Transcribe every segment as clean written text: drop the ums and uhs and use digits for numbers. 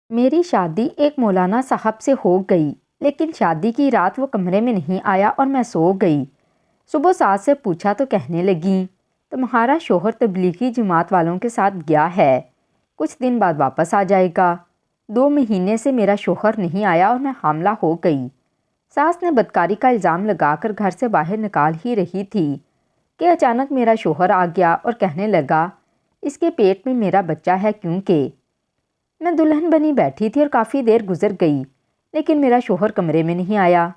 میری شادی ایک مولانا صاحب سے ہو گئی، لیکن شادی کی رات وہ کمرے میں نہیں آیا اور میں سو گئی۔ صبح ساس سے پوچھا تو کہنے لگیں، تمہارا شوہر تبلیغی جماعت والوں کے ساتھ گیا ہے، کچھ دن بعد واپس آ جائے گا۔ 2 مہینے سے میرا شوہر نہیں آیا اور میں حاملہ ہو گئی۔ ساس نے بدکاری کا الزام لگا کر گھر سے باہر نکال ہی رہی تھی کہ اچانک میرا شوہر آ گیا اور کہنے لگا، اس کے پیٹ میں میرا بچہ ہے کیونکہ میں دلہن بنی بیٹھی تھی اور کافی دیر گزر گئی، لیکن میرا شوہر کمرے میں نہیں آیا۔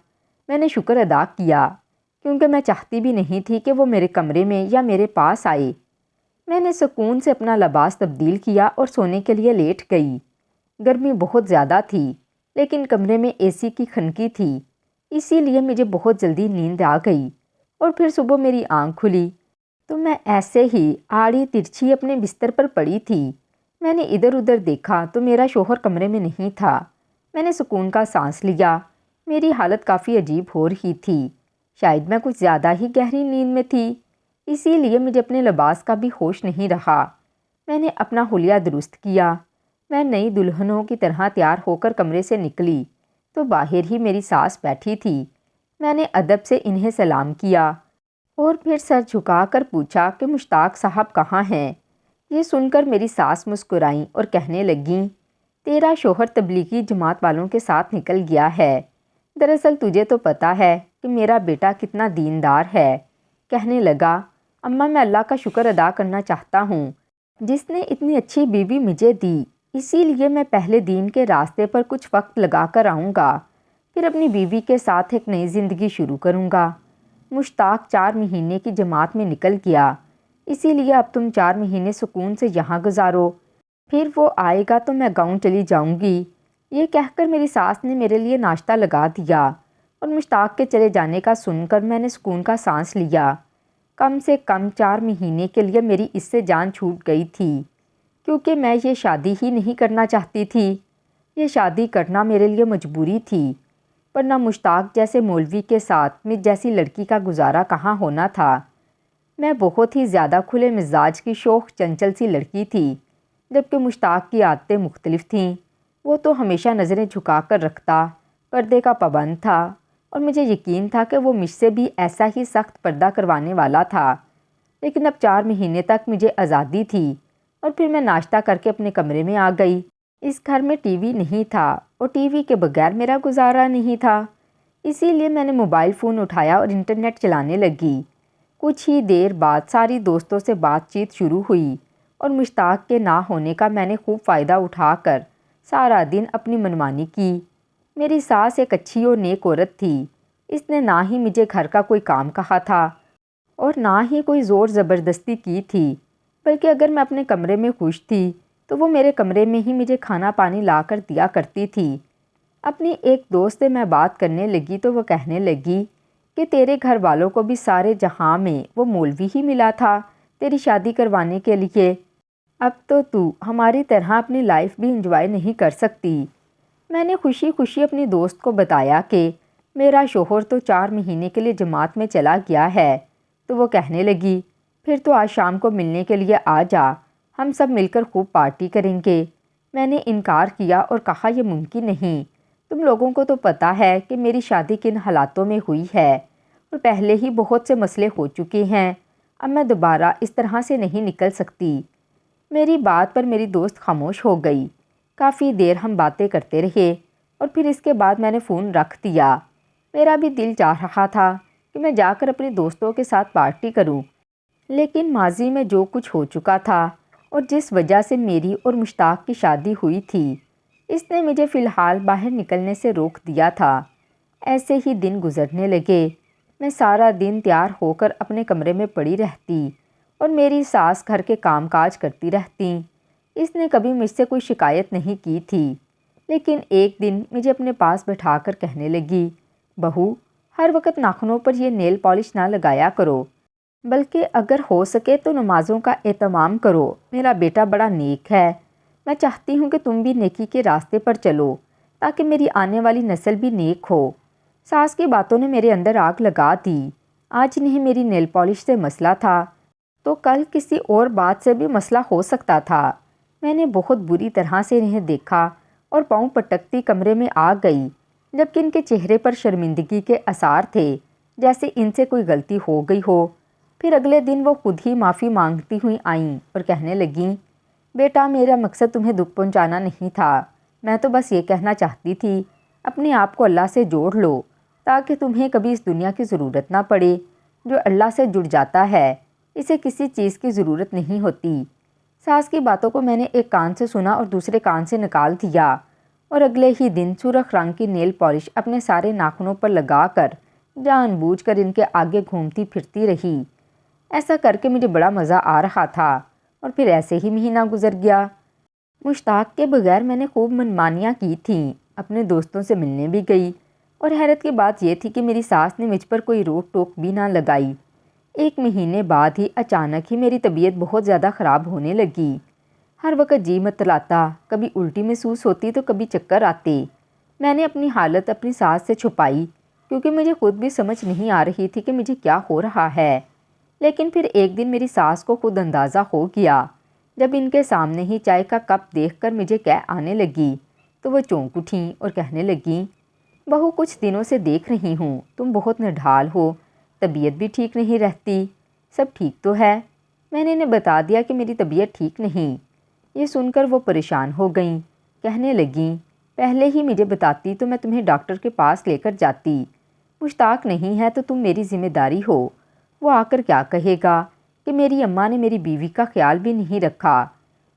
میں نے شکر ادا کیا کیونکہ میں چاہتی بھی نہیں تھی کہ وہ میرے کمرے میں یا میرے پاس آئے۔ میں نے سکون سے اپنا لباس تبدیل کیا اور سونے کے لیے لیٹ گئی۔ گرمی بہت زیادہ تھی، لیکن کمرے میں اے سی کی کھنکی تھی، اسی لیے مجھے بہت جلدی نیند آ گئی اور پھر صبح میری آنکھ کھلی تو میں ایسے ہی آڑی ترچھی اپنے بستر پر پڑی تھی۔ میں نے ادھر ادھر دیکھا تو میرا شوہر کمرے میں نہیں تھا۔ میں نے سکون کا سانس لیا۔ میری حالت کافی عجیب ہو رہی تھی، شاید میں کچھ زیادہ ہی گہری نیند میں تھی، اسی لیے مجھے اپنے لباس کا بھی ہوش نہیں رہا۔ میں نے اپنا حلیہ درست کیا۔ میں نئی دلہنوں کی طرح تیار ہو کر کمرے سے نکلی تو باہر ہی میری ساس بیٹھی تھی۔ میں نے ادب سے انہیں سلام کیا اور پھر سر جھکا کر پوچھا کہ مشتاق صاحب کہاں ہیں؟ یہ سن کر میری ساس مسکرائیں اور کہنے لگیں، تیرا شوہر تبلیغی جماعت والوں کے ساتھ نکل گیا ہے۔ دراصل تجھے تو پتہ ہے کہ میرا بیٹا کتنا دیندار ہے۔ کہنے لگا، اماں میں اللہ کا شکر ادا کرنا چاہتا ہوں جس نے اتنی اچھی بیوی مجھے دی، اسی لیے میں پہلے دین کے راستے پر کچھ وقت لگا کر آؤں گا، پھر اپنی بیوی کے ساتھ ایک نئی زندگی شروع کروں گا۔ مشتاق 4 مہینے کی جماعت میں نکل گیا، اسی لیے اب تم 4 مہینے سکون سے یہاں گزارو، پھر وہ آئے گا تو میں گاؤں چلی جاؤں گی۔ یہ کہہ کر میری ساس نے میرے لیے ناشتہ لگا دیا اور مشتاق کے چلے جانے کا سن کر میں نے سکون کا سانس لیا۔ کم سے کم 4 مہینے کے لیے میری اس سے جان چھوٹ گئی تھی، کیونکہ میں یہ شادی ہی نہیں کرنا چاہتی تھی۔ یہ شادی کرنا میرے لیے مجبوری تھی، ورنہ مشتاق جیسے مولوی کے ساتھ مجھ جیسی لڑکی کا گزارا کہاں ہونا تھا۔ میں بہت ہی زیادہ کھلے مزاج کی شوخ چنچل سی لڑکی تھی، جبکہ مشتاق کی عادتیں مختلف تھیں۔ وہ تو ہمیشہ نظریں جھکا کر رکھتا، پردے کا پابند تھا اور مجھے یقین تھا کہ وہ مجھ سے بھی ایسا ہی سخت پردہ کروانے والا تھا۔ لیکن اب 4 مہینے تک مجھے آزادی تھی اور پھر میں ناشتہ کر کے اپنے کمرے میں آ گئی۔ اس گھر میں ٹی وی نہیں تھا اور ٹی وی کے بغیر میرا گزارا نہیں تھا، اسی لیے میں نے موبائل فون اٹھایا اور انٹرنیٹ چلانے لگی۔ کچھ ہی دیر بعد ساری دوستوں سے بات چیت شروع ہوئی اور مشتاق کے نہ ہونے کا میں نے خوب فائدہ اٹھا کر سارا دن اپنی منمانی کی۔ میری ساس ایک اچھی اور نیک عورت تھی۔ اس نے نہ ہی مجھے گھر کا کوئی کام کہا تھا اور نہ ہی کوئی زور زبردستی کی تھی، بلکہ اگر میں اپنے کمرے میں خوش تھی تو وہ میرے کمرے میں ہی مجھے کھانا پانی لا کر دیا کرتی تھی۔ اپنی ایک دوست سے میں بات کرنے لگی تو وہ کہنے لگی کہ تیرے گھر والوں کو بھی سارے جہاں میں وہ مولوی ہی ملا تھا تیری شادی کروانے کے لیے، اب تو ہماری طرح اپنی لائف بھی انجوائے نہیں کر سکتی۔ میں نے خوشی خوشی اپنی دوست کو بتایا کہ میرا شوہر تو 4 مہینے کے لیے جماعت میں چلا گیا ہے، تو وہ کہنے لگی، پھر تو آج شام کو ملنے کے لیے آ جا، ہم سب مل کر خوب پارٹی کریں گے۔ میں نے انکار کیا اور کہا یہ ممکن نہیں، تم لوگوں کو تو پتہ ہے کہ میری شادی کن حالاتوں میں ہوئی ہے اور پہلے ہی بہت سے مسئلے ہو چکے ہیں، اب میں دوبارہ اس طرح سے نہیں نکل سکتی۔ میری بات پر میری دوست خاموش ہو گئی۔ کافی دیر ہم باتیں کرتے رہے اور پھر اس کے بعد میں نے فون رکھ دیا۔ میرا بھی دل چاہ رہا تھا کہ میں جا کر اپنے دوستوں کے ساتھ پارٹی کروں، لیکن ماضی میں جو کچھ ہو چکا تھا اور جس وجہ سے میری اور مشتاق کی شادی ہوئی تھی، اس نے مجھے فی الحال باہر نکلنے سے روک دیا تھا۔ ایسے ہی دن گزرنے لگے۔ میں سارا دن تیار ہو کر اپنے کمرے میں پڑی رہتی اور میری ساس گھر کے کام کاج کرتی رہتی۔ اس نے کبھی مجھ سے کوئی شکایت نہیں کی تھی، لیکن ایک دن مجھے اپنے پاس بٹھا کر کہنے لگی، بہو، ہر وقت ناخنوں پر یہ نیل پالش نہ لگایا کرو، بلکہ اگر ہو سکے تو نمازوں کا اہتمام کرو، میرا بیٹا بڑا نیک ہے، میں چاہتی ہوں کہ تم بھی نیکی کے راستے پر چلو تاکہ میری آنے والی نسل بھی نیک ہو۔ ساس کی باتوں نے میرے اندر آگ لگا دی۔ آج نہیں میری نیل پالش سے مسئلہ تھا تو کل کسی اور بات سے بھی مسئلہ ہو سکتا تھا۔ میں نے بہت بری طرح سے انہیں دیکھا اور پاؤں پٹکتی کمرے میں آ گئی، جبکہ ان کے چہرے پر شرمندگی کے آثار تھے، جیسے ان سے کوئی غلطی ہو گئی ہو۔ پھر اگلے دن وہ خود ہی معافی مانگتی ہوئی آئیں اور کہنے لگیں، بیٹا میرا مقصد تمہیں دکھ پہنچانا نہیں تھا، میں تو بس یہ کہنا چاہتی تھی اپنے آپ کو اللہ سے جوڑ لو تاکہ تمہیں کبھی اس دنیا کی ضرورت نہ پڑے۔ جو اللہ سے جڑ جاتا ہے اسے کسی چیز کی ضرورت نہیں ہوتی۔ ساس کی باتوں کو میں نے ایک کان سے سنا اور دوسرے کان سے نکال دیا، اور اگلے ہی دن سرخ رنگ کی نیل پالش اپنے سارے ناخنوں پر لگا کر جان بوجھ کر ان کے آگے گھومتی پھرتی رہی۔ ایسا کر کے مجھے بڑا مزہ آ رہا تھا، اور پھر ایسے ہی مہینہ گزر گیا۔ مشتاق کے بغیر میں نے خوب منمانیاں کی تھیں، اپنے دوستوں سے ملنے بھی گئی، اور حیرت کی بات یہ تھی کہ میری ساس نے مجھ پر کوئی روک ٹوک بھی نہ لگائی۔ ایک مہینے بعد ہی اچانک ہی میری طبیعت بہت زیادہ خراب ہونے لگی۔ ہر وقت جی متلاتا، کبھی الٹی محسوس ہوتی تو کبھی چکر آتے۔ میں نے اپنی حالت اپنی ساس سے چھپائی، کیونکہ مجھے خود بھی سمجھ نہیں آ رہی تھی کہ مجھے کیا ہو رہا ہے۔ لیکن پھر ایک دن میری ساس کو خود اندازہ ہو گیا، جب ان کے سامنے ہی چائے کا کپ دیکھ کر مجھے کہہ آنے لگی تو وہ چونک اٹھیں اور کہنے لگیں، بہو کچھ دنوں سے دیکھ رہی ہوں تم بہت نڈھال ہو، طبیعت بھی ٹھیک نہیں رہتی، سب ٹھیک تو ہے؟ میں نے انہیں بتا دیا کہ میری طبیعت ٹھیک نہیں۔ یہ سن کر وہ پریشان ہو گئیں، کہنے لگیں، پہلے ہی مجھے بتاتی تو میں تمہیں ڈاکٹر کے پاس لے کر جاتی۔ مشتاق نہیں ہے تو تم میری ذمہ داری ہو، وہ آ کر کیا کہے گا کہ میری اماں نے میری بیوی کا خیال بھی نہیں رکھا۔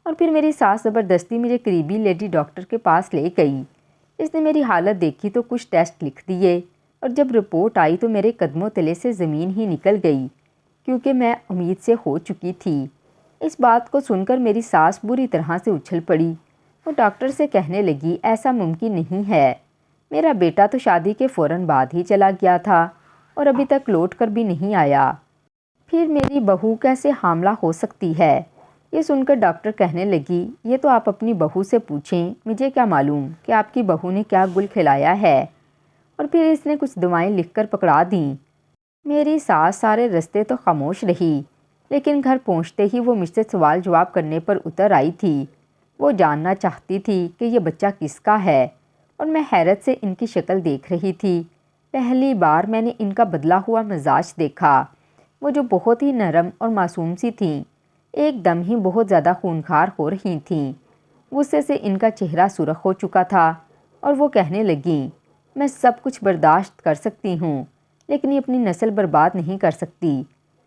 اور پھر میری ساس زبردستی مجھے قریبی لیڈی ڈاکٹر کے پاس لے گئی۔ اس نے میری حالت دیکھی تو کچھ ٹیسٹ لکھ دیے، اور جب رپورٹ آئی تو میرے قدموں تلے سے زمین ہی نکل گئی، کیونکہ میں امید سے ہو چکی تھی۔ اس بات کو سن کر میری ساس بری طرح سے اچھل پڑی۔ وہ ڈاکٹر سے کہنے لگی، ایسا ممکن نہیں ہے، میرا بیٹا تو شادی کے فوراً بعد ہی چلا گیا تھا اور ابھی تک لوٹ کر بھی نہیں آیا، پھر میری بہو کیسے حاملہ ہو سکتی ہے؟ یہ سن کر ڈاکٹر کہنے لگی، یہ تو آپ اپنی بہو سے پوچھیں، مجھے کیا معلوم کہ آپ کی بہو نے کیا گل کھلایا ہے۔ اور پھر اس نے کچھ دوائیں لکھ کر پکڑا دیں۔ میری ساس سارے رستے تو خاموش رہی، لیکن گھر پہنچتے ہی وہ مجھ سے سوال جواب کرنے پر اتر آئی تھی۔ وہ جاننا چاہتی تھی کہ یہ بچہ کس کا ہے، اور میں حیرت سے ان کی شکل دیکھ رہی تھی۔ پہلی بار میں نے ان کا بدلا ہوا مزاج دیکھا۔ وہ جو بہت ہی نرم اور معصوم سی تھیں، ایک دم ہی بہت زیادہ خونخوار ہو رہی تھیں۔ غصے سے ان کا چہرہ سرخ ہو چکا تھا، اور وہ کہنے لگیں، میں سب کچھ برداشت کر سکتی ہوں، لیکن یہ اپنی نسل برباد نہیں کر سکتی۔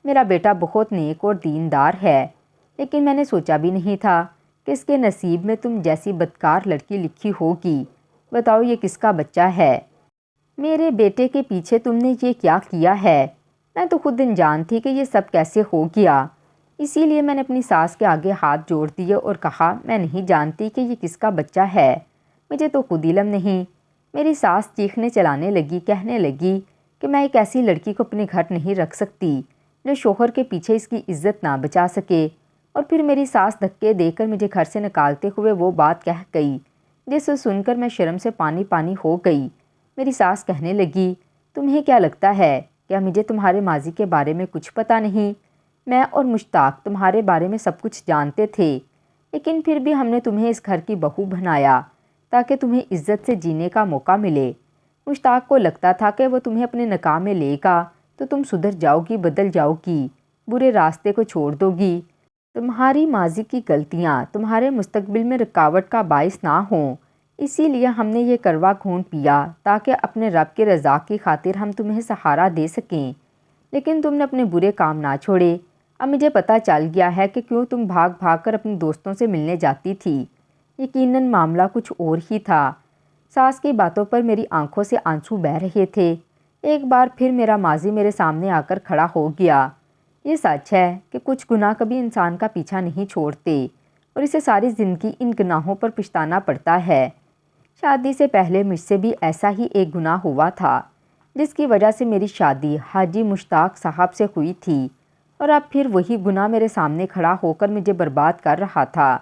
میرا بیٹا بہت نیک اور دیندار ہے، لیکن میں نے سوچا بھی نہیں تھا کہ اس کے نصیب میں تم جیسی بدکار لڑکی لکھی ہوگی۔ بتاؤ یہ کس کا بچہ ہے؟ میرے بیٹے کے پیچھے تم نے یہ کیا کیا ہے؟ میں تو خود انجان تھی کہ یہ سب کیسے ہو گیا، اسی لیے میں نے اپنی ساس کے آگے ہاتھ جوڑ دیے اور کہا، میں نہیں جانتی کہ یہ کس کا بچہ ہے، مجھے تو خود علم نہیں۔ میری ساس چیخنے چلانے لگی، کہنے لگی کہ میں ایک ایسی لڑکی کو اپنے گھر نہیں رکھ سکتی جو شوہر کے پیچھے اس کی عزت نہ بچا سکے۔ اور پھر میری ساس دھکے دے کر مجھے گھر سے نکالتے ہوئے وہ بات کہہ گئی جسے سن کر میں شرم سے پانی پانی ہو گئی۔ میری ساس کہنے لگی، تمہیں کیا لگتا ہے کیا مجھے تمہارے ماضی کے بارے میں کچھ پتہ نہیں؟ میں اور مشتاق تمہارے بارے میں سب کچھ جانتے تھے، لیکن پھر بھی ہم نے تمہیں اس گھر کی بہو بنایا تاکہ تمہیں عزت سے جینے کا موقع ملے۔ مشتاق کو لگتا تھا کہ وہ تمہیں اپنے نکاح میں لے گا تو تم سدھر جاؤ گی، بدل جاؤ گی، برے راستے کو چھوڑ دو گی، تمہاری ماضی کی غلطیاں تمہارے مستقبل میں رکاوٹ کا باعث نہ ہوں۔ اسی لیے ہم نے یہ کروا گھونٹ پیا تاکہ اپنے رب کی رضا کی خاطر ہم تمہیں سہارا دے سکیں، لیکن تم نے اپنے برے کام نہ چھوڑے۔ اب مجھے پتہ چل گیا ہے کہ کیوں تم بھاگ بھاگ کر اپنے دوستوں سے ملنے جاتی تھی۔ یقیناً معاملہ کچھ اور ہی تھا۔ ساس کی باتوں پر میری آنکھوں سے آنسو بہہ رہے تھے۔ ایک بار پھر میرا ماضی میرے سامنے آ کر کھڑا ہو گیا۔ یہ سچ ہے کہ کچھ گناہ کبھی انسان کا پیچھا نہیں چھوڑتے، اور اسے ساری زندگی ان گناہوں پر پچھتانا پڑتا ہے۔ شادی سے پہلے مجھ سے بھی ایسا ہی ایک گناہ ہوا تھا، جس کی وجہ سے میری شادی حاجی مشتاق صاحب سے ہوئی تھی، اور اب پھر وہی گناہ میرے سامنے کھڑا ہو کر مجھے برباد کر رہا تھا۔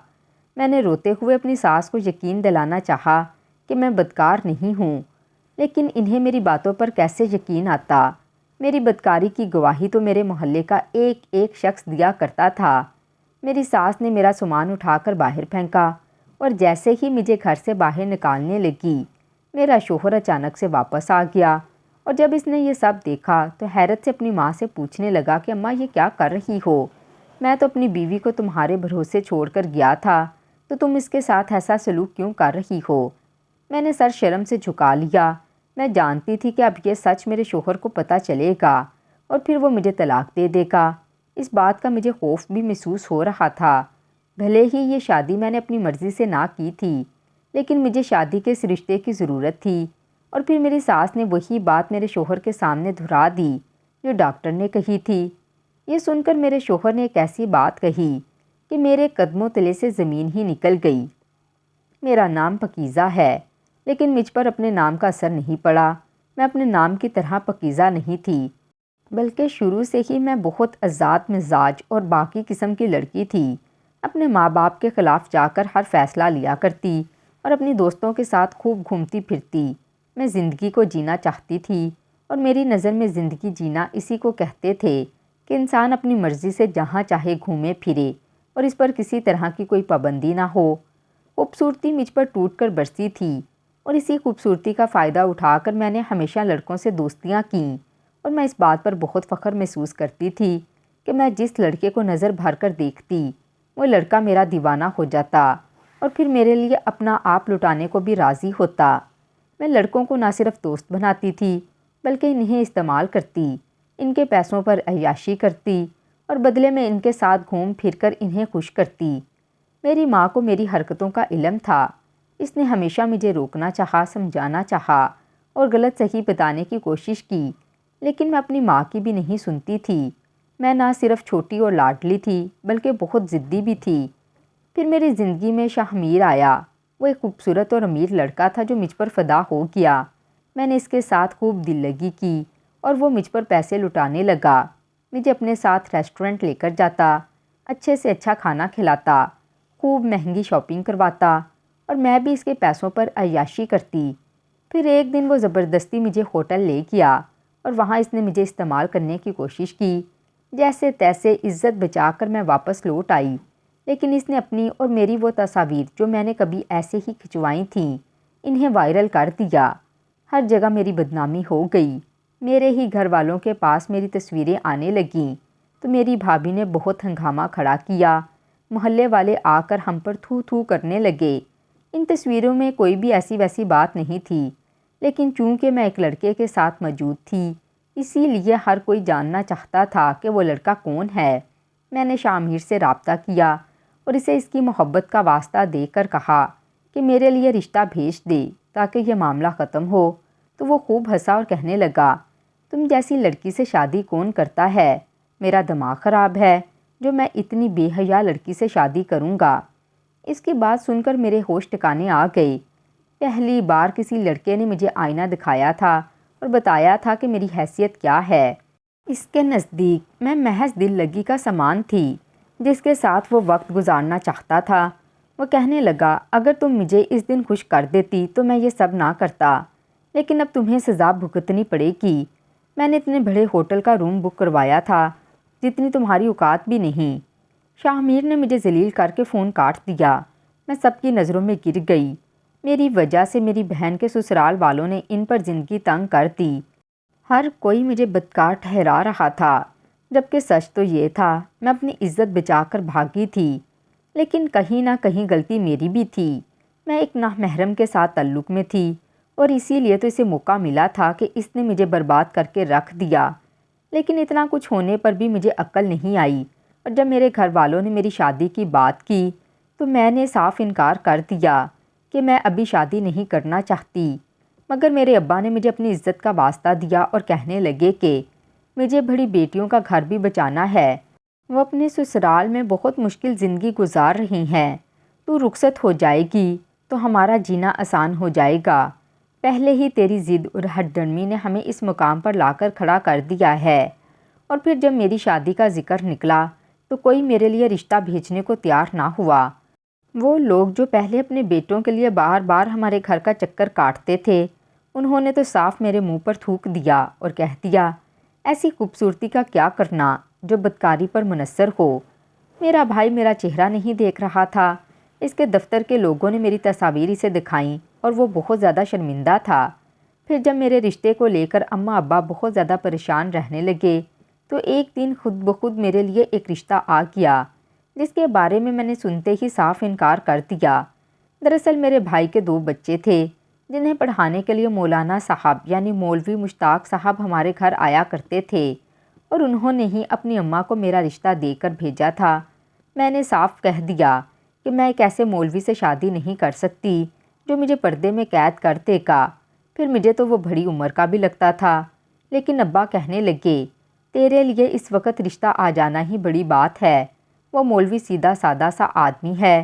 میں نے روتے ہوئے اپنی ساس کو یقین دلانا چاہا کہ میں بدکار نہیں ہوں، لیکن انہیں میری باتوں پر کیسے یقین آتا؟ میری بدکاری کی گواہی تو میرے محلے کا ایک ایک شخص دیا کرتا تھا۔ میری ساس نے میرا سامان اٹھا کر باہر پھینکا اور جیسے ہی مجھے گھر سے باہر نکالنے لگی میرا شوہر اچانک سے واپس آ گیا، اور جب اس نے یہ سب دیکھا تو حیرت سے اپنی ماں سے پوچھنے لگا کہ اماں یہ کیا کر رہی ہو؟ میں تو اپنی بیوی کو تمہارے بھروسے چھوڑ کر گیا تھا، تو تم اس کے ساتھ ایسا سلوک کیوں کر رہی ہو؟ میں نے سر شرم سے جھکا لیا۔ میں جانتی تھی کہ اب یہ سچ میرے شوہر کو پتہ چلے گا اور پھر وہ مجھے طلاق دے دے گا۔ اس بات کا مجھے خوف بھی محسوس ہو رہا تھا۔ بھلے ہی یہ شادی میں نے اپنی مرضی سے نہ کی تھی، لیکن مجھے شادی کے اس رشتے کی ضرورت تھی، اور پھر میری ساس نے وہی بات میرے شوہر کے سامنے دہرا دی جو ڈاکٹر نے کہی تھی۔ یہ سن کر میرے شوہر نے ایک ایسی بات کہی کہ میرے قدموں تلے سے زمین ہی نکل گئی۔ میرا نام پاکیزہ ہے، لیکن مجھ پر اپنے نام کا اثر نہیں پڑا۔ میں اپنے نام کی طرح پاکیزہ نہیں تھی، بلکہ شروع سے ہی میں بہت آزاد مزاج اور باقی قسم کی لڑکی تھی۔ اپنے ماں باپ کے خلاف جا کر ہر فیصلہ لیا کرتی اور اپنی دوستوں کے ساتھ خوب گھومتی پھرتی۔ میں زندگی کو جینا چاہتی تھی، اور میری نظر میں زندگی جینا اسی کو کہتے تھے کہ انسان اپنی مرضی سے جہاں چاہے گھومے پھرے اور اس پر کسی طرح کی کوئی پابندی نہ ہو۔ خوبصورتی مجھ پر ٹوٹ کر برسی تھی، اور اسی خوبصورتی کا فائدہ اٹھا کر میں نے ہمیشہ لڑکوں سے دوستیاں کیں، اور میں اس بات پر بہت فخر محسوس کرتی تھی کہ میں جس لڑکے کو نظر بھر کر دیکھتی وہ لڑکا میرا دیوانہ ہو جاتا اور پھر میرے لیے اپنا آپ لٹانے کو بھی راضی ہوتا۔ میں لڑکوں کو نہ صرف دوست بناتی تھی بلکہ انہیں استعمال کرتی، ان کے پیسوں پر عیاشی کرتی اور بدلے میں ان کے ساتھ گھوم پھر کر انہیں خوش کرتی۔ میری ماں کو میری حرکتوں کا علم تھا۔ اس نے ہمیشہ مجھے روکنا چاہا، سمجھانا چاہا اور غلط صحیح بتانے کی کوشش کی، لیکن میں اپنی ماں کی بھی نہیں سنتی تھی۔ میں نہ صرف چھوٹی اور لاڈلی تھی بلکہ بہت ضدی بھی تھی۔ پھر میری زندگی میں شاہ میر آیا۔ وہ ایک خوبصورت اور امیر لڑکا تھا جو مجھ پر فدا ہو گیا۔ میں نے اس کے ساتھ خوب دل لگی کی اور وہ مجھ پر پیسے لٹانے لگا۔ مجھے اپنے ساتھ ریسٹورنٹ لے کر جاتا، اچھے سے اچھا کھانا کھلاتا، خوب مہنگی شاپنگ کرواتا، اور میں بھی اس کے پیسوں پر عیاشی کرتی۔ پھر ایک دن وہ زبردستی مجھے ہوٹل لے گیا اور وہاں اس نے مجھے استعمال کرنے کی کوشش کی۔ جیسے تیسے عزت بچا کر میں واپس لوٹ آئی، لیکن اس نے اپنی اور میری وہ تصاویر جو میں نے کبھی ایسے ہی کھنچوائی تھیں انہیں وائرل کر دیا۔ ہر جگہ میری بدنامی ہو گئی۔ میرے ہی گھر والوں کے پاس میری تصویریں آنے لگیں تو میری بھابھی نے بہت ہنگامہ کھڑا کیا۔ محلے والے آ کر ہم پر تھو تھو کرنے لگے۔ ان تصویروں میں کوئی بھی ایسی ویسی بات نہیں تھی، لیکن چونکہ میں ایک لڑکے کے ساتھ موجود تھی اسی لیے ہر کوئی جاننا چاہتا تھا کہ وہ لڑکا کون ہے۔ میں نے شاہ میر سے رابطہ کیا اور اسے اس کی محبت کا واسطہ دے کر کہا کہ میرے لیے رشتہ بھیج دے تاکہ یہ معاملہ ختم ہو، تو وہ خوب ہنسا اور کہنے لگا، تم جیسی لڑکی سے شادی کون کرتا ہے؟ میرا دماغ خراب ہے جو میں اتنی بے حیا لڑکی سے شادی کروں گا۔ اس کی بات سن کر میرے ہوش ٹھکانے آ گئے۔ پہلی بار کسی لڑکے نے مجھے آئینہ دکھایا تھا اور بتایا تھا کہ میری حیثیت کیا ہے۔ اس کے نزدیک میں محض دل لگی کا سامان تھی جس کے ساتھ وہ وقت گزارنا چاہتا تھا۔ وہ کہنے لگا، اگر تم مجھے اس دن خوش کر دیتی تو میں یہ سب نہ کرتا، لیکن اب تمہیں سزا بھگتنی پڑے گی۔ میں نے اتنے بڑے ہوٹل کا روم بک کروایا تھا جتنی تمہاری اوقات بھی نہیں۔ شاہ میر نے مجھے ذلیل کر کے فون کاٹ دیا۔ میں سب کی نظروں میں گر گئی۔ میری وجہ سے میری بہن کے سسرال والوں نے ان پر زندگی تنگ کر دی۔ ہر کوئی مجھے بدکار ٹھہرا رہا تھا، جبکہ سچ تو یہ تھا میں اپنی عزت بچا کر بھاگی تھی، لیکن کہیں نہ کہیں غلطی میری بھی تھی۔ میں ایک نامحرم کے ساتھ تعلق میں تھی اور اسی لیے تو اسے موقع ملا تھا کہ اس نے مجھے برباد کر کے رکھ دیا۔ لیکن اتنا کچھ ہونے پر بھی مجھے عقل نہیں آئی، اور جب میرے گھر والوں نے میری شادی کی بات کی تو میں نے صاف انکار کر دیا کہ میں ابھی شادی نہیں کرنا چاہتی، مگر میرے ابا نے مجھے اپنی عزت کا واسطہ دیا اور کہنے لگے کہ مجھے بڑی بیٹیوں کا گھر بھی بچانا ہے، وہ اپنے سسرال میں بہت مشکل زندگی گزار رہی ہیں، تو رخصت ہو جائے گی تو ہمارا جینا آسان ہو جائے گا۔ پہلے ہی تیری ضد اور ہٹ ڈرمی نے ہمیں اس مقام پر لا کر کھڑا کر دیا ہے۔ اور پھر جب میری شادی کا ذکر نکلا تو کوئی میرے لیے رشتہ بھیجنے کو تیار نہ ہوا۔ وہ لوگ جو پہلے اپنے بیٹوں کے لیے بار بار ہمارے گھر کا چکر کاٹتے تھے، انہوں نے تو صاف میرے منہ پر تھوک دیا اور کہہ دیا، ایسی خوبصورتی کا کیا کرنا جو بدکاری پر منحصر ہو۔ میرا بھائی میرا چہرہ نہیں دیکھ رہا تھا، اس کے دفتر کے لوگوں نے میری تصاویر اسے دکھائیں اور وہ بہت زیادہ شرمندہ تھا۔ پھر جب میرے رشتے کو لے کر اماں ابا بہت زیادہ پریشان رہنے لگے تو ایک دن خود بخود میرے لیے ایک رشتہ آ گیا جس کے بارے میں نے سنتے ہی صاف انکار کر دیا۔ دراصل میرے بھائی کے 2 بچے تھے جنہیں پڑھانے کے لیے مولانا صاحب یعنی مولوی مشتاق صاحب ہمارے گھر آیا کرتے تھے اور انہوں نے ہی اپنی اماں کو میرا رشتہ دے کر بھیجا تھا۔ میں نے صاف کہہ دیا کہ میں ایک ایسے مولوی سے شادی نہیں کر سکتی جو مجھے پردے میں قید کر دے گا۔ پھر مجھے تو وہ بڑی عمر کا بھی لگتا تھا، لیکن ابا کہنے لگے تیرے لیے اس وقت رشتہ آ جانا ہی بڑی بات ہے۔ وہ مولوی سیدھا سادہ سا آدمی ہے،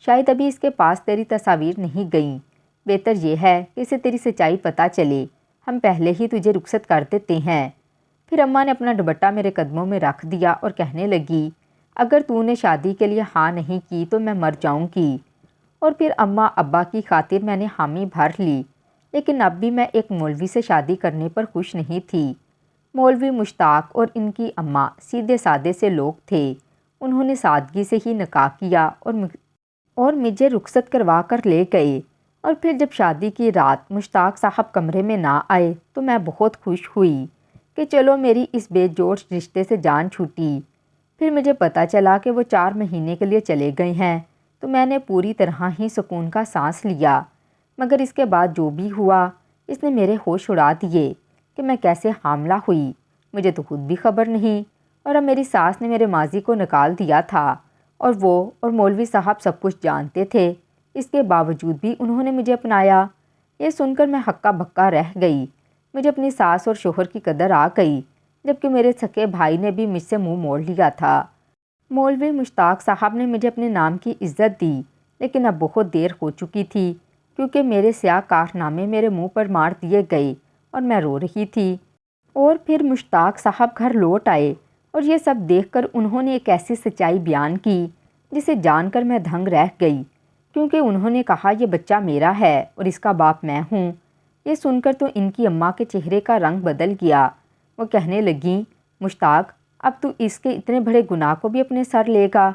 شاید ابھی اس کے پاس تیری تصاویر نہیں گئیں، بہتر یہ ہے کہ اسے تیری سچائی پتہ چلے، ہم پہلے ہی تجھے رخصت کر دیتے ہیں۔ پھر اماں نے اپنا دوپٹہ میرے قدموں میں رکھ دیا اور کہنے لگی اگر تو نے شادی کے لیے ہاں نہیں کی تو میں مر جاؤں گی۔ اور پھر اماں ابا کی خاطر میں نے حامی بھر لی، لیکن اب بھی میں ایک مولوی سے شادی کرنے پر خوش نہیں تھی۔ مولوی مشتاق اور ان کی اماں سیدھے سادے سے لوگ تھے، انہوں نے سادگی سے ہی نکاح کیا اور مجھے رخصت کروا کر لے گئے۔ اور پھر جب شادی کی رات مشتاق صاحب کمرے میں نہ آئے تو میں بہت خوش ہوئی کہ چلو میری اس بے جوڑ رشتے سے جان چھوٹی۔ پھر مجھے پتہ چلا کہ وہ 4 مہینے کے لیے چلے گئے ہیں تو میں نے پوری طرح ہی سکون کا سانس لیا، مگر اس کے بعد جو بھی ہوا اس نے میرے ہوش اڑا دیے کہ میں کیسے حاملہ ہوئی، مجھے تو خود بھی خبر نہیں، اور اب میری ساس نے میرے ماضی کو نکال دیا تھا اور وہ اور مولوی صاحب سب کچھ جانتے تھے، اس کے باوجود بھی انہوں نے مجھے اپنایا۔ یہ سن کر میں ہکا بکا رہ گئی، مجھے اپنی ساس اور شوہر کی قدر آ گئی، جبکہ میرے سکے بھائی نے بھی مجھ سے منہ موڑ لیا تھا۔ مولوی مشتاق صاحب نے مجھے اپنے نام کی عزت دی، لیکن اب بہت دیر ہو چکی تھی کیونکہ میرے سیاہ کارنامے میرے منہ پر مار دیے گئے اور میں رو رہی تھی۔ اور پھر مشتاق صاحب گھر لوٹ آئے اور یہ سب دیکھ کر انہوں نے ایک ایسی سچائی بیان کی جسے جان کر میں دھنگ رہ گئی، کیونکہ انہوں نے کہا یہ بچہ میرا ہے اور اس کا باپ میں ہوں۔ یہ سن کر تو ان کی اماں کے چہرے کا رنگ بدل گیا، وہ کہنے لگیں مشتاق اب تو اس کے اتنے بڑے گناہ کو بھی اپنے سر لے گا،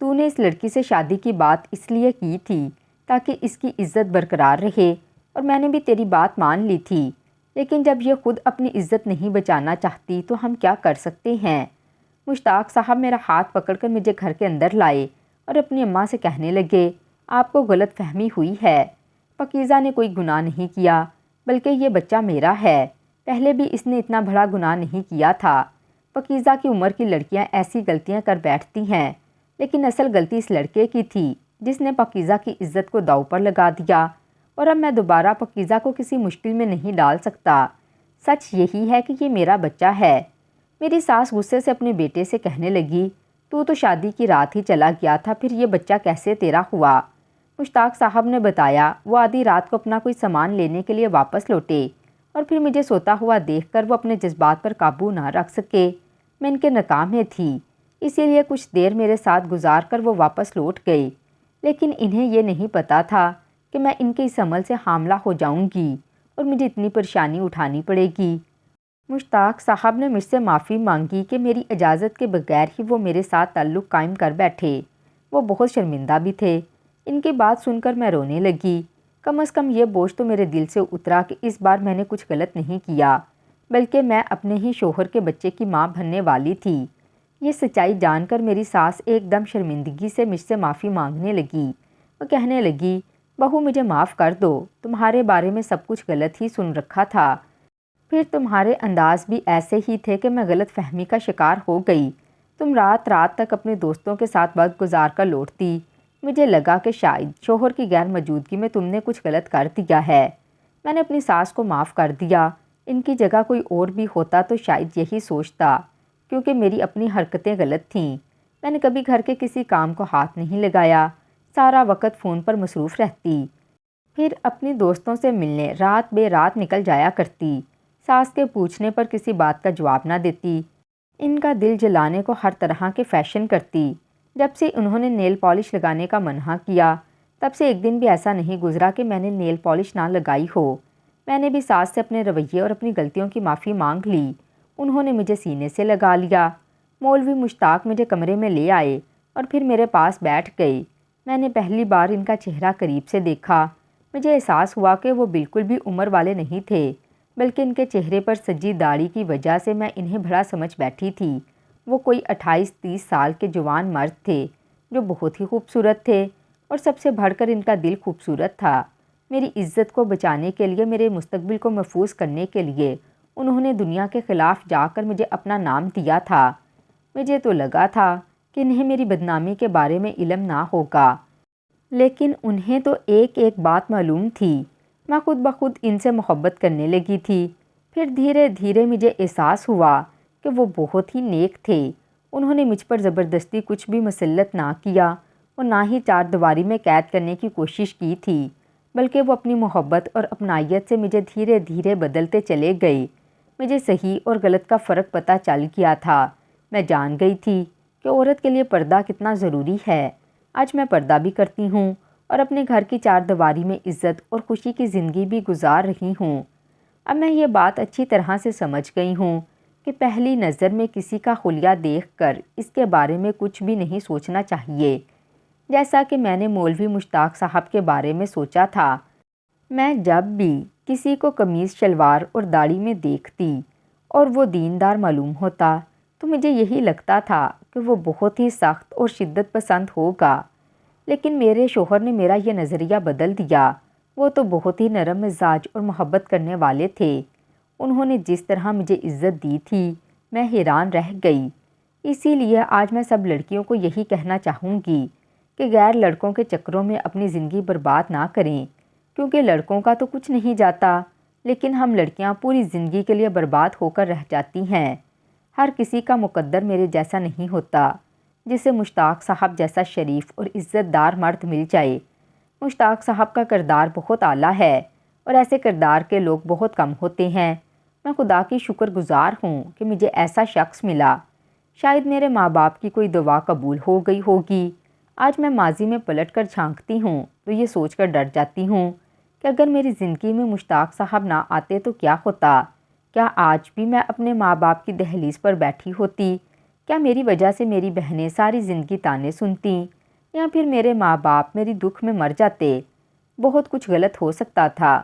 تو نے اس لڑکی سے شادی کی بات اس لیے کی تھی تاکہ اس کی عزت برقرار رہے، اور میں نے بھی تیری بات مان لی تھی، لیکن جب یہ خود اپنی عزت نہیں بچانا چاہتی تو ہم کیا کر سکتے ہیں۔ مشتاق صاحب میرا ہاتھ پکڑ کر مجھے گھر کے اندر لائے اور اپنی اماں سے کہنے لگے آپ کو غلط فہمی ہوئی ہے، پاکیزہ نے کوئی گناہ نہیں کیا بلکہ یہ بچہ میرا ہے، پہلے بھی اس نے اتنا بڑا گناہ نہیں کیا تھا۔ پاکیزہ کی عمر کی لڑکیاں ایسی غلطیاں کر بیٹھتی ہیں، لیکن اصل غلطی اس لڑکے کی تھی جس نے پاکیزہ کی عزت کو داؤ پر لگا دیا، اور اب میں دوبارہ پاکیزہ کو کسی مشکل میں نہیں ڈال سکتا۔ سچ یہی ہے کہ یہ میرا بچہ ہے۔ میری ساس غصے سے اپنے بیٹے سے کہنے لگی تو شادی کی رات ہی چلا گیا تھا، پھر یہ بچہ کیسے تیرا ہوا؟ مشتاق صاحب نے بتایا وہ آدھی رات کو اپنا کوئی سامان لینے کے لیے واپس لوٹے اور پھر مجھے سوتا ہوا دیکھ کر وہ اپنے جذبات پر قابو نہ رکھ سکے، میں ان کے نکاح میں تھی، اسی لیے کچھ دیر میرے ساتھ گزار کر وہ واپس لوٹ گئے، لیکن انہیں یہ نہیں پتا تھا کہ میں ان کے اس عمل سے حاملہ ہو جاؤں گی اور مجھے اتنی پریشانی اٹھانی پڑے گی۔ مشتاق صاحب نے مجھ سے معافی مانگی کہ میری اجازت کے بغیر ہی وہ میرے ساتھ تعلق قائم کر بیٹھے، وہ بہت شرمندہ بھی تھے۔ ان کی بات سن کر میں رونے لگی، کم از کم یہ بوجھ تو میرے دل سے اترا کہ اس بار میں نے کچھ غلط نہیں کیا، بلکہ میں اپنے ہی شوہر کے بچے کی ماں بننے والی تھی۔ یہ سچائی جان کر میری ساس ایک دم شرمندگی سے مجھ سے معافی مانگنے لگی، وہ کہنے لگی بہو مجھے معاف کر دو، تمہارے بارے میں سب کچھ غلط ہی سن رکھا تھا، پھر تمہارے انداز بھی ایسے ہی تھے کہ میں غلط فہمی کا شکار ہو گئی، تم رات رات تک اپنے دوستوں کے ساتھ وقت گزار کر لوٹتی، مجھے لگا کہ شاید شوہر کی غیر موجودگی میں تم نے کچھ غلط کر دیا ہے۔ میں نے اپنی ساس کو معاف کر دیا، ان کی جگہ کوئی اور بھی ہوتا تو شاید یہی سوچتا، کیونکہ میری اپنی حرکتیں غلط تھیں۔ میں نے کبھی گھر کے کسی کام کو ہاتھ نہیں لگایا، سارا وقت فون پر مصروف رہتی، پھر اپنی دوستوں سے ملنے رات بے رات نکل جایا کرتی، ساس کے پوچھنے پر کسی بات کا جواب نہ دیتی، ان کا دل جلانے کو ہر طرح کے فیشن کرتی۔ جب سے انہوں نے نیل پالش لگانے کا منع کیا تب سے ایک دن بھی ایسا نہیں گزرا کہ میں نے نیل پالش نہ لگائی ہو۔ میں نے بھی ساس سے اپنے رویے اور اپنی غلطیوں کی معافی مانگ لی، انہوں نے مجھے سینے سے لگا لیا۔ مولوی مشتاق مجھے کمرے میں لے آئے اور پھر میرے پاس بیٹھ گئے۔ میں نے پہلی بار ان کا چہرہ قریب سے دیکھا۔ مجھے احساس ہوا کہ وہ بالکل بھی عمر والے نہیں تھے، بلکہ ان کے چہرے پر سجی داڑھی کی وجہ سے میں انہیں بڑا سمجھ بیٹھی تھی۔ وہ کوئی 28-30 سال کے جوان مرد تھے جو بہت ہی خوبصورت تھے، اور سب سے بڑھ کر ان کا دل خوبصورت تھا۔ میری عزت کو بچانے کے لیے، میرے مستقبل کو محفوظ کرنے کے لیے انہوں نے دنیا کے خلاف جا کر مجھے اپنا نام دیا تھا۔ مجھے تو لگا تھا کہ انہیں میری بدنامی کے بارے میں علم نہ ہوگا، لیکن انہیں تو ایک ایک بات معلوم تھی۔ میں خود بخود ان سے محبت کرنے لگی تھی۔ پھر دھیرے دھیرے مجھے احساس ہوا کہ وہ بہت ہی نیک تھے۔ انہوں نے مجھ پر زبردستی کچھ بھی مسلط نہ کیا اور نہ ہی چار دیواری میں قید کرنے کی کوشش کی تھی، بلکہ وہ اپنی محبت اور اپنائیت سے مجھے دھیرے دھیرے بدلتے چلے گئے۔ مجھے صحیح اور غلط کا فرق پتہ چل گیا تھا۔ میں جان گئی تھی کہ عورت کے لیے پردہ کتنا ضروری ہے۔ آج میں پردہ بھی کرتی ہوں اور اپنے گھر کی چار دیواری میں عزت اور خوشی کی زندگی بھی گزار رہی ہوں۔ اب میں یہ بات اچھی طرح سے سمجھ گئی ہوں کہ پہلی نظر میں کسی کا خلیہ دیکھ کر اس کے بارے میں کچھ بھی نہیں سوچنا چاہیے، جیسا کہ میں نے مولوی مشتاق صاحب کے بارے میں سوچا تھا۔ میں جب بھی کسی کو قمیض شلوار اور داڑھی میں دیکھتی اور وہ دیندار معلوم ہوتا تو مجھے یہی لگتا تھا کہ وہ بہت ہی سخت اور شدت پسند ہوگا، لیکن میرے شوہر نے میرا یہ نظریہ بدل دیا۔ وہ تو بہت ہی نرم مزاج اور محبت کرنے والے تھے۔ انہوں نے جس طرح مجھے عزت دی تھی، میں حیران رہ گئی۔ اسی لیے آج میں سب لڑکیوں کو یہی کہنا چاہوں گی کہ غیر لڑکوں کے چکروں میں اپنی زندگی برباد نہ کریں، کیونکہ لڑکوں کا تو کچھ نہیں جاتا، لیکن ہم لڑکیاں پوری زندگی کے لیے برباد ہو کر رہ جاتی ہیں۔ ہر کسی کا مقدر میرے جیسا نہیں ہوتا، جسے مشتاق صاحب جیسا شریف اور عزت دار مرد مل جائے۔ مشتاق صاحب کا کردار بہت اعلیٰ ہے اور ایسے کردار کے لوگ بہت کم ہوتے ہیں۔ میں خدا کی شکر گزار ہوں کہ مجھے ایسا شخص ملا۔ شاید میرے ماں باپ کی کوئی دعا قبول ہو گئی ہوگی۔ آج میں ماضی میں پلٹ کر جھانکتی ہوں تو یہ سوچ کر ڈر جاتی ہوں کہ اگر میری زندگی میں مشتاق صاحب نہ آتے تو کیا ہوتا؟ کیا آج بھی میں اپنے ماں باپ کی دہلیز پر بیٹھی ہوتی؟ کیا میری وجہ سے میری بہنیں ساری زندگی تانے سنتیں؟ یا پھر میرے ماں باپ میری دکھ میں مر جاتے؟ بہت کچھ غلط ہو سکتا تھا،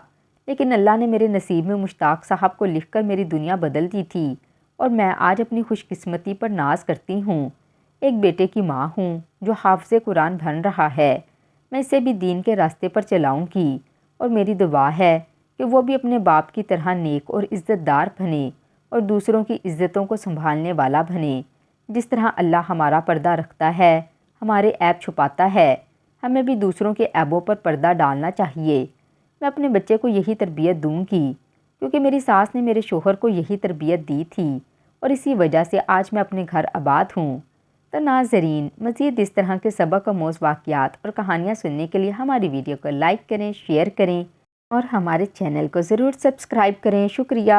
لیکن اللہ نے میرے نصیب میں مشتاق صاحب کو لکھ کر میری دنیا بدل دی تھی، اور میں آج اپنی خوش قسمتی پر ناز کرتی ہوں۔ ایک بیٹے کی ماں ہوں جو حافظ قرآن بن رہا ہے۔ میں اسے بھی دین کے راستے پر چلاؤں گی، اور میری دعا ہے کہ وہ بھی اپنے باپ کی طرح نیک اور عزت دار بنے اور دوسروں کی عزتوں کو سنبھالنے والا بنے۔ جس طرح اللہ ہمارا پردہ رکھتا ہے، ہمارے عیب چھپاتا ہے، ہمیں بھی دوسروں کے عیبوں پر پردہ ڈالنا چاہیے۔ میں اپنے بچے کو یہی تربیت دوں گی، کیونکہ میری ساس نے میرے شوہر کو یہی تربیت دی تھی، اور اسی وجہ سے آج میں اپنے گھر آباد ہوں۔ تو ناظرین، مزید اس طرح کے سبق آموز واقعات اور کہانیاں سننے کے لیے ہماری ویڈیو کو لائک کریں، شیئر کریں اور ہمارے چینل کو ضرور سبسکرائب کریں۔ شکریہ۔